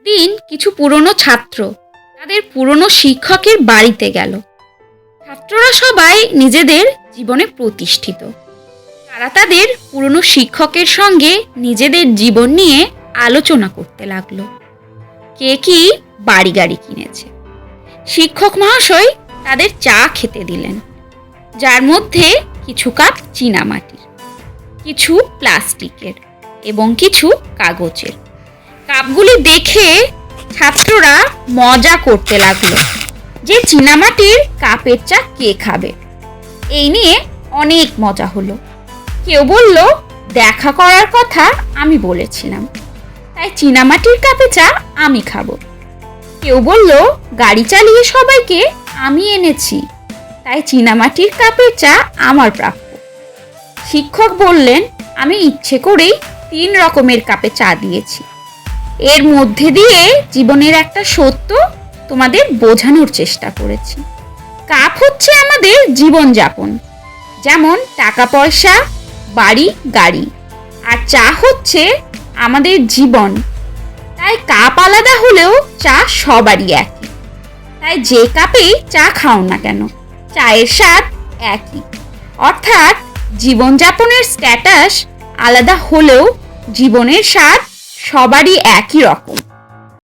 একদিন কিছু পুরনো ছাত্র তাদের পুরনো শিক্ষকের বাড়িতে গেল। ছাত্ররা সবাই নিজেদের জীবনে প্রতিষ্ঠিত। তারা তাদের পুরনো শিক্ষকের সঙ্গে নিজেদের জীবন নিয়ে আলোচনা করতে লাগলো। কে কি বাড়ি গাড়ি কিনেছে। শিক্ষক মহাশয় তাদের চা খেতে দিলেন, যার মধ্যে কিছু কাপ চীনামাটির, কিছু প্লাস্টিকের এবং কিছু কাগজের। কাপগুলি দেখে ছাত্ররা মজা করতে লাগলো যে চীনামাটির কাপের চা কে খাবে। এই নিয়ে অনেক মজা হলো। কেউ বলল, দেখা করার কথা আমি বলেছিলাম, তাই চীনামাটির কাপে চা আমি খাবো। কেউ বলল, গাড়ি চালিয়ে সবাইকে আমি এনেছি, তাই চীনামাটির কাপের চা আমার প্রাপ্য। শিক্ষক বললেন, আমি ইচ্ছে করেই 3 রকমের কাপে চা দিয়েছি। এর মধ্যে দিয়ে জীবনের একটা সত্য তোমাদের বোঝানোর চেষ্টা করেছি। কাপ হচ্ছে আমাদের জীবনযাপন, যেমন টাকা পয়সা, বাড়ি গাড়ি, আর চা হচ্ছে আমাদের জীবন। তাই কাপ আলাদা হলেও চা সবারই একই। তাই যে কাপেই চা খাও না কেন, চায়ের স্বাদ একই। অর্থাৎ জীবনযাপনের স্ট্যাটাস আলাদা হলেও জীবনের স্বাদ সবারই একই রকম।